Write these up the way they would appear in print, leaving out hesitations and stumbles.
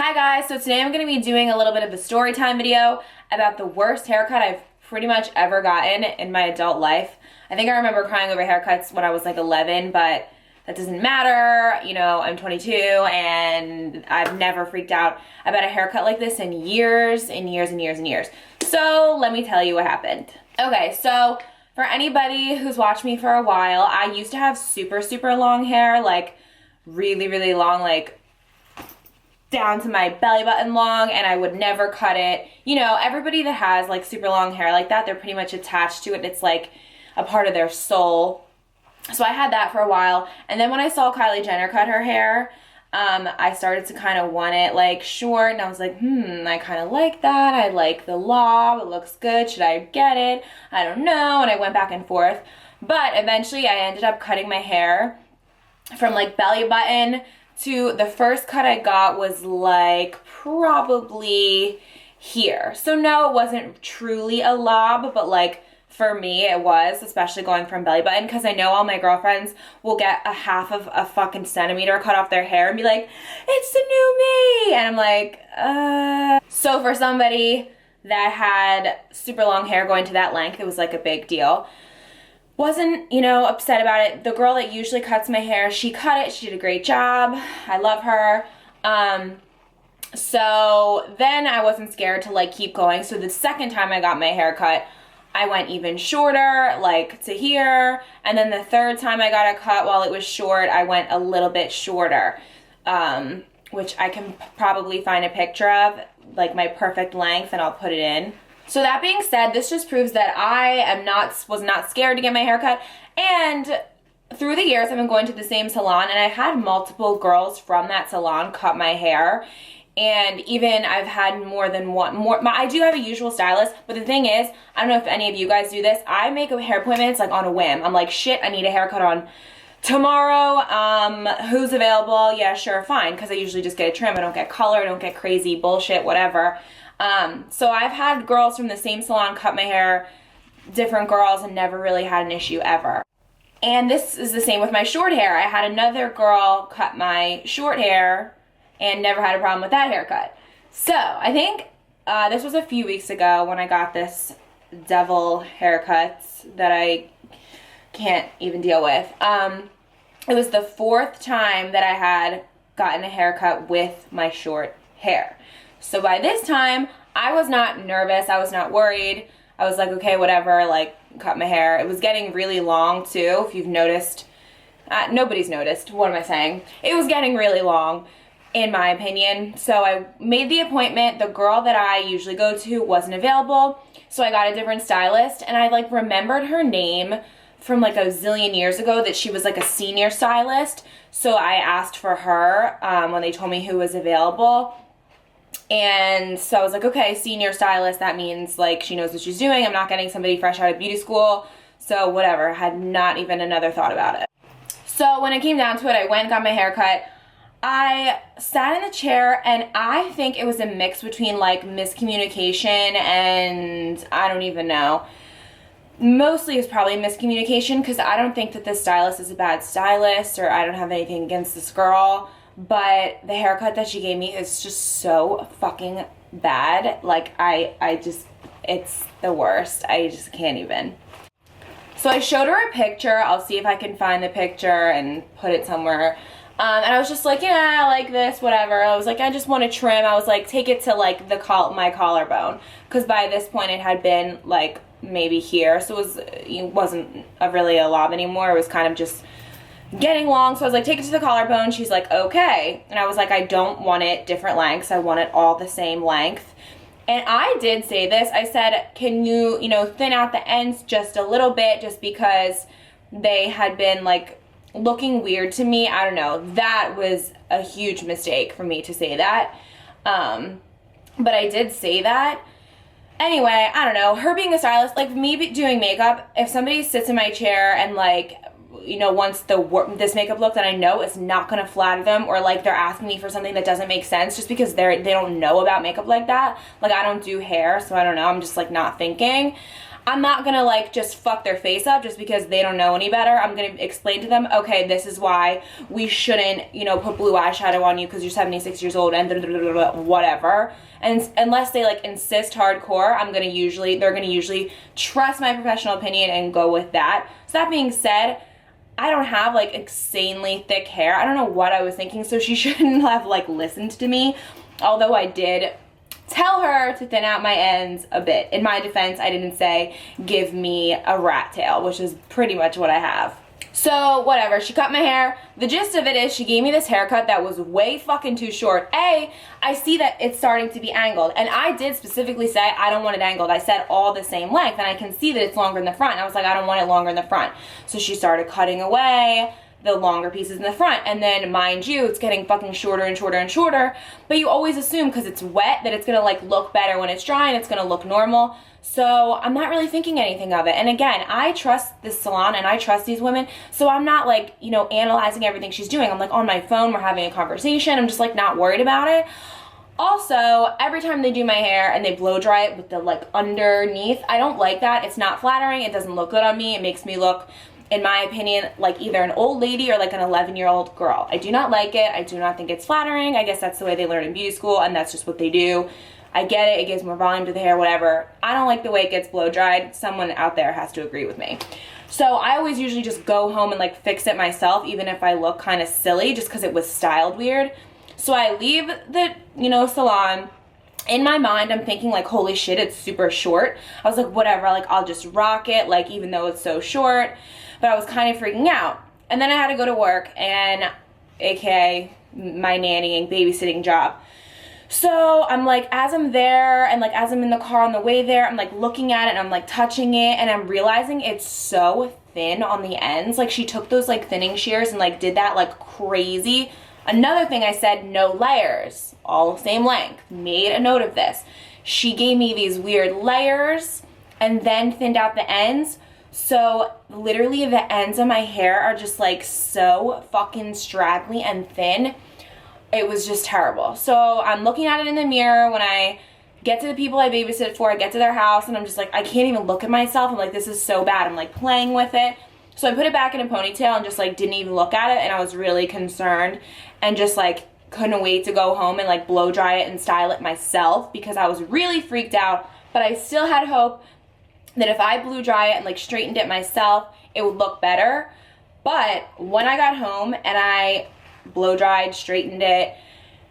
Hi guys, so today I'm going to be doing a little bit of a story time video about the worst haircut I've pretty much ever gotten in my adult life. I think I remember crying over haircuts when I was like 11, but that doesn't matter. You know, I'm 22 and I've never freaked out about a haircut like this in years and years and years and years. So let me tell you what happened. Okay, so for anybody who's watched me for a while, I used to have super long hair, like really long, like down to my belly button long, and I would never cut it. You know, everybody that has like super long hair like that, they're pretty much attached to it. It's like a part of their soul. So I had that for a while, and then when I saw Kylie Jenner cut her hair, I started to kind of want it like short, and I was like, I kind of like that. I like the lob. It looks good. Should I get it? I don't know. And I went back and forth, but eventually I ended up cutting my hair from like belly button to the first cut I got was like probably here. So no, it wasn't truly a lob, but like for me it was, especially going from belly button, because I know all my girlfriends will get a half of a fucking centimeter cut off their hair and be like, it's the new me, and I'm like, So for somebody that had super long hair going to that length, it was like a big deal. Wasn't, you know, upset about it. The girl that usually cuts my hair, she cut it. She did a great job. I love her. So then I wasn't scared to like keep going. So the second time I got my hair cut, I went even shorter, like to here. And then the third time I got a cut while it was short, I went a little bit shorter, which I can probably find a picture of, like my perfect length, and I'll put it in. So that being said, this just proves that I was not scared to get my hair cut. And through the years, I've been going to the same salon, and I've had multiple girls from that salon cut my hair. And even I've had more than one. I do have a usual stylist, but the thing is, I don't know if any of you guys do this, I make hair appointments like on a whim. I'm like, shit, I need a haircut on tomorrow. Who's available? Yeah, sure, fine. Because I usually just get a trim. I don't get color. I don't get crazy bullshit, whatever. So I've had girls from the same salon cut my hair, different girls, and never really had an issue ever. And this is the same with my short hair. I had another girl cut my short hair and never had a problem with that haircut. So I think this was a few weeks ago when I got this devil haircut that I can't even deal with. It was the fourth time that I had gotten a haircut with my short hair. So by this time, I was not nervous, I was not worried. I was like, okay, whatever, like, cut my hair. It was getting really long too, if you've noticed. Nobody's noticed, what am I saying? It was getting really long, in my opinion. So I made the appointment. The girl that I usually go to wasn't available, so I got a different stylist, and I like remembered her name from like a zillion years ago, that she was like a senior stylist. So I asked for her when they told me who was available. And so I was like, okay, senior stylist, that means like she knows what she's doing. I'm not getting somebody fresh out of beauty school. So whatever, I had not even another thought about it. So when it came down to it, I went and got my hair cut. I sat in the chair, and I think it was a mix between like miscommunication and I don't even know. Mostly it's probably miscommunication, because I don't think that this stylist is a bad stylist, or I don't have anything against this girl. But the haircut that she gave me is just so fucking bad. Like, it's the worst. I just can't even. So I showed her a picture. I'll see if I can find the picture and put it somewhere. And I was just like, yeah, I like this, whatever. I was like, I just want to trim. I was like, take it to like my collarbone. Because by this point it had been like maybe here. So it wasn't really a lob anymore. It was kind of just getting long. So I was like, take it to the collarbone. She's like, okay. And I was like, I don't want it different lengths. I want it all the same length. And I did say this. I said, can you, thin out the ends just a little bit, just because they had been like looking weird to me. I don't know. That was a huge mistake for me to say that. But I did say that. Anyway, I don't know. Her being a stylist, like me doing makeup, if somebody sits in my chair and like, wants this makeup look that I know is not going to flatter them, or like they're asking me for something that doesn't make sense just because they don't know about makeup like that. Like, I don't do hair, so I don't know. I'm just like not thinking. I'm not gonna like just fuck their face up just because they don't know any better. I'm gonna explain to them, okay, this is why we shouldn't, you know, put blue eyeshadow on you because you're 76 years old and whatever. And unless they like insist hardcore, they're gonna usually trust my professional opinion and go with that. So that being said, I don't have like insanely thick hair. I don't know what I was thinking, so she shouldn't have like listened to me. Although I did tell her to thin out my ends a bit. In my defense, I didn't say give me a rat tail, which is pretty much what I have. So whatever, she cut my hair. The gist of it is she gave me this haircut that was way fucking too short. I see that it's starting to be angled, and I did specifically say I don't want it angled. I said all the same length, and I can see that it's longer in the front. And I was like, I don't want it longer in the front. So she started cutting away the longer pieces in the front, and then mind you, it's getting fucking shorter and shorter and shorter, but you always assume because it's wet that it's gonna like look better when it's dry and it's gonna look normal. So I'm not really thinking anything of it. And again, I trust this salon and I trust these women, so I'm not like, you know, analyzing everything she's doing. I'm like on my phone, we're having a conversation, I'm just like not worried about it. Also, every time they do my hair and they blow dry it with the like underneath, I don't like that. It's not flattering, it doesn't look good on me, it makes me look, in my opinion, like either an old lady or like an 11-year-old girl. I do not like it. I do not think it's flattering. I guess that's the way they learn in beauty school, and that's just what they do. I get it. It gives more volume to the hair, whatever. I don't like the way it gets blow dried. Someone out there has to agree with me. So I always usually just go home and like fix it myself, even if I look kind of silly, just because it was styled weird. So I leave the, you know, salon. In my mind, I'm thinking like, holy shit, it's super short. I was like, whatever, like I'll just rock it, like even though it's so short. But I was kind of freaking out. And then I had to go to work, and aka my nannying, babysitting job. So I'm like, as I'm there and like as I'm in the car on the way there, I'm like looking at it and I'm like touching it, and I'm realizing it's so thin on the ends. Like she took those like thinning shears and like did that like crazy. Another thing I said, no layers, all same length. Made a note of this. She gave me these weird layers and then thinned out the ends. So literally the ends of my hair are just like so fucking straggly and thin. It was just terrible. So I'm looking at it in the mirror when I get to the people I babysit for. I get to their house and I'm just like, I can't even look at myself. I'm like, this is so bad. I'm like playing with it. So I put it back in a ponytail and just like didn't even look at it, and I was really concerned and just like couldn't wait to go home and like blow dry it and style it myself because I was really freaked out. But I still had hope that if I blew dry it and like straightened it myself, it would look better. But when I got home and I blow dried, straightened it,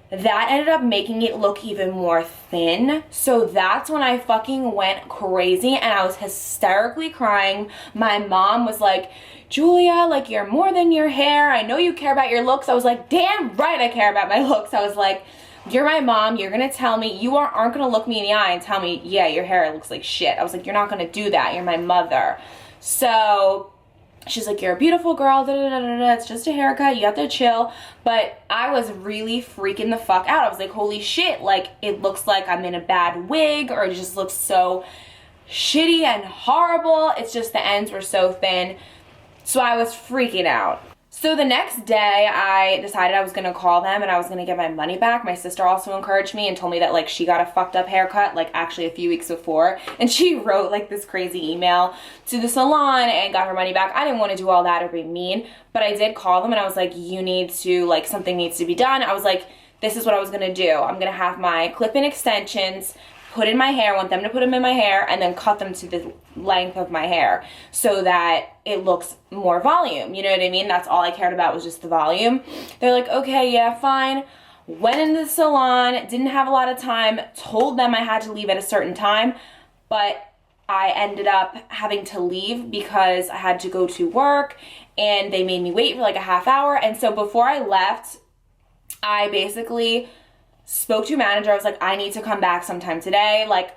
that ended up making it look even more thin. So that's when I fucking went crazy and I was hysterically crying. My mom was like, Julia, like you're more than your hair. I know you care about your looks. I was like, damn right I care about my looks. I was like, you're my mom. You're going to tell me, you aren't going to look me in the eye and tell me, yeah, your hair looks like shit. I was like, you're not going to do that. You're my mother. So she's like, you're a beautiful girl, da, da, da, da, da. It's just a haircut, you have to chill. But I was really freaking the fuck out. I was like, holy shit, like it looks like I'm in a bad wig, or it just looks so shitty and horrible. It's just the ends were so thin. So I was freaking out. So the next day I decided I was going to call them and I was going to get my money back. My sister also encouraged me and told me that like she got a fucked up haircut like actually a few weeks before, and she wrote like this crazy email to the salon and got her money back. I didn't want to do all that or be mean, but I did call them and I was like, you need to, like, something needs to be done. I was like, this is what I was going to do. I'm going to have my clip-in extensions put in my hair, want them to put them in my hair, and then cut them to the length of my hair so that it looks more volume. You know what I mean? That's all I cared about was just the volume. They're like, okay, yeah, fine. Went into the salon, didn't have a lot of time, told them I had to leave at a certain time, but I ended up having to leave because I had to go to work and they made me wait for like a half hour. And so before I left, I basically spoke to a manager. I was like, I need to come back sometime today. Like,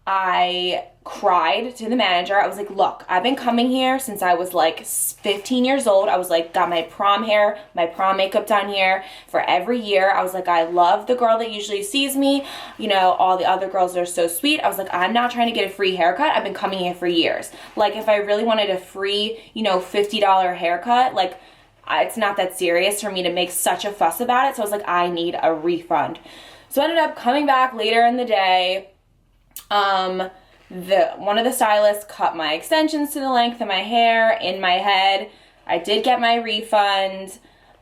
I cried to the manager. I was like, look, I've been coming here since I was like 15 years old. I was like, got my prom hair, my prom makeup done here for every year. I was like, I love the girl that usually sees me. You know, all the other girls are so sweet. I was like, I'm not trying to get a free haircut. I've been coming here for years. Like, if I really wanted a free, you know, $50 haircut, like, it's not that serious for me to make such a fuss about it. So I was like, I need a refund. So I ended up coming back later in the day. one of the stylists cut my extensions to the length of my hair in my head. I did get my refund.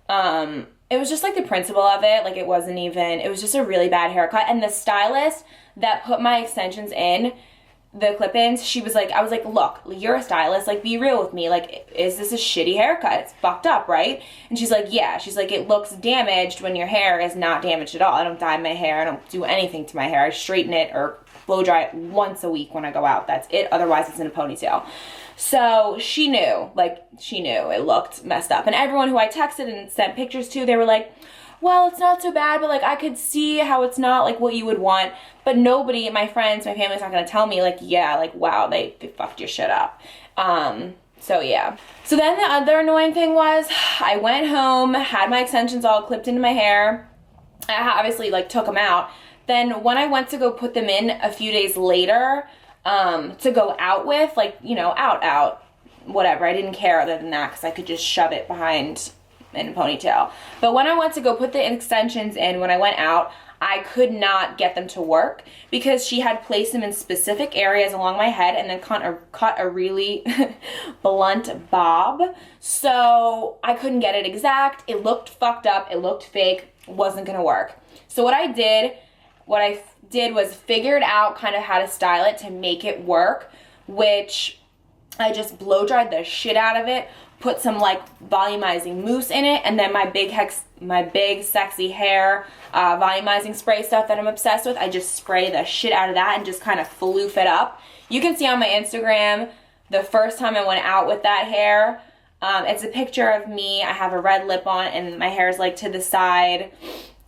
It was just like the principle of it. Like it was just a really bad haircut. And the stylist that put my extensions in, the clip-ins, she was like, I was like, look, you're a stylist, like be real with me. Like, is this a shitty haircut? It's fucked up, right? And she's like, yeah. She's like, it looks damaged when your hair is not damaged at all. I don't dye my hair. I don't do anything to my hair. I straighten it or blow dry it once a week when I go out. That's it. Otherwise, it's in a ponytail. So she knew it looked messed up. And everyone who I texted and sent pictures to, they were like, well, it's not so bad, but like I could see how it's not like what you would want. But nobody, my friends, my family's not gonna tell me like, yeah, like wow, they fucked your shit up. So yeah. So then the other annoying thing was I went home, had my extensions all clipped into my hair. I obviously like took them out. Then when I went to go put them in a few days later, to go out with, like, you know, out, whatever. I didn't care other than that because I could just shove it behind in a ponytail. But when I went to go put the extensions in, when I went out, I could not get them to work because she had placed them in specific areas along my head and then cut a really blunt bob. So I couldn't get it exact. It looked fucked up. It looked fake. It wasn't gonna work. So what I did was figured out kind of how to style it to make it work, which I just blow dried the shit out of it, put some like volumizing mousse in it, and then my big sexy hair volumizing spray stuff that I'm obsessed with, I just spray the shit out of that and just kind of floof it up. You can see on my Instagram the first time I went out with that hair. It's a picture of me. I have a red lip on and my hair is like to the side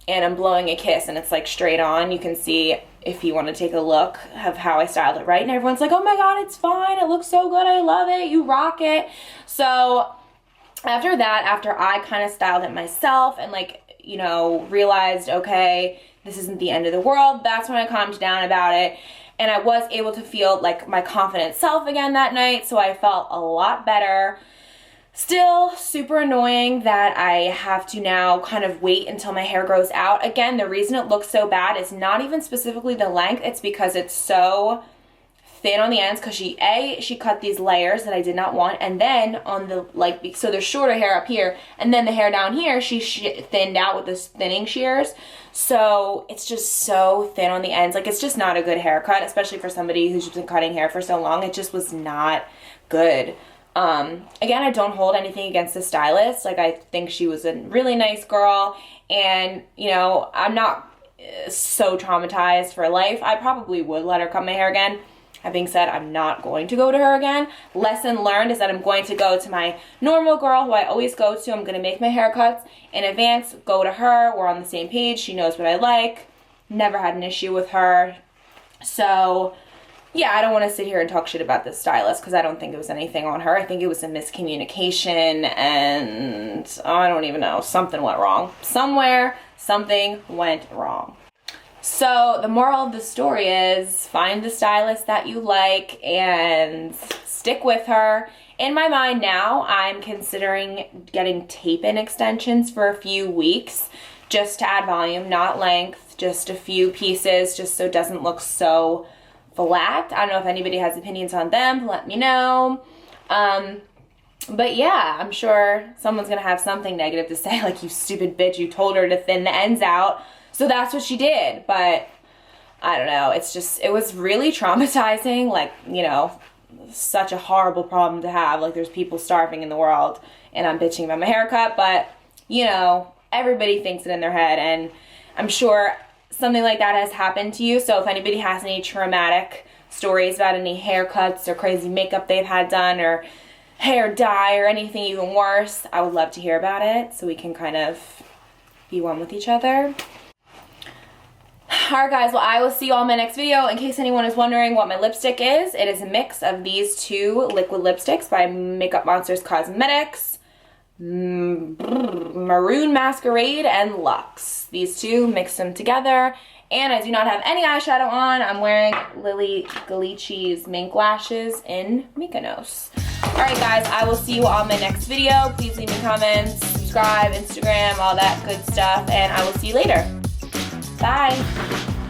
and I'm blowing a kiss and it's like straight on. You can see if you want to take a look of how I styled it, right? And everyone's like, oh my god, it's fine, it looks so good, I love it, you rock it. So after that, after I kind of styled it myself and like, you know, realized, okay, this isn't the end of the world, that's when I calmed down about it. And I was able to feel like my confident self again that night, so I felt a lot better. Still super annoying that I have to now kind of wait until my hair grows out. Again, the reason it looks so bad is not even specifically the length, it's because it's so thin on the ends because she cut these layers that I did not want, and then on the, like, so there's shorter hair up here, and then the hair down here, she thinned out with this thinning shears. So it's just so thin on the ends. Like, it's just not a good haircut, especially for somebody who's been cutting hair for so long. It just was not good. Again, I don't hold anything against the stylist. Like, I think she was a really nice girl, and, you know, I'm not so traumatized for life. I probably would let her cut my hair again. That being said, I'm not going to go to her again. Lesson learned is that I'm going to go to my normal girl who I always go to. I'm going to make my haircuts in advance, go to her. We're on the same page. She knows what I like. Never had an issue with her. So yeah, I don't want to sit here and talk shit about this stylist because I don't think it was anything on her. I think it was a miscommunication and I don't even know. Something went wrong. Somewhere, something went wrong. So the moral of the story is find the stylist that you like and stick with her. In my mind now, I'm considering getting tape-in extensions for a few weeks just to add volume, not length, just a few pieces just so it doesn't look so flat. I don't know if anybody has opinions on them, let me know. But yeah, I'm sure someone's gonna have something negative to say, like, you stupid bitch, you told her to thin the ends out, so that's what she did. But I don't know, it's just, it was really traumatizing, like, you know, such a horrible problem to have. Like, there's people starving in the world and I'm bitching about my haircut, but you know, everybody thinks it in their head, and I'm sure something like that has happened to you. So if anybody has any traumatic stories about any haircuts or crazy makeup they've had done or hair dye or anything even worse, I would love to hear about it so we can kind of be one with each other. Alright guys, well, I will see you all in my next video. In case anyone is wondering what my lipstick is, it is a mix of these two liquid lipsticks by Makeup Monsters Cosmetics, Maroon Masquerade and Luxe. These two, mix them together. And I do not have any eyeshadow on. I'm wearing Lily Galici's mink lashes in Mykonos. Alright guys, I will see you all in my next video. Please leave me comments, subscribe, Instagram, all that good stuff, and I will see you later. Bye!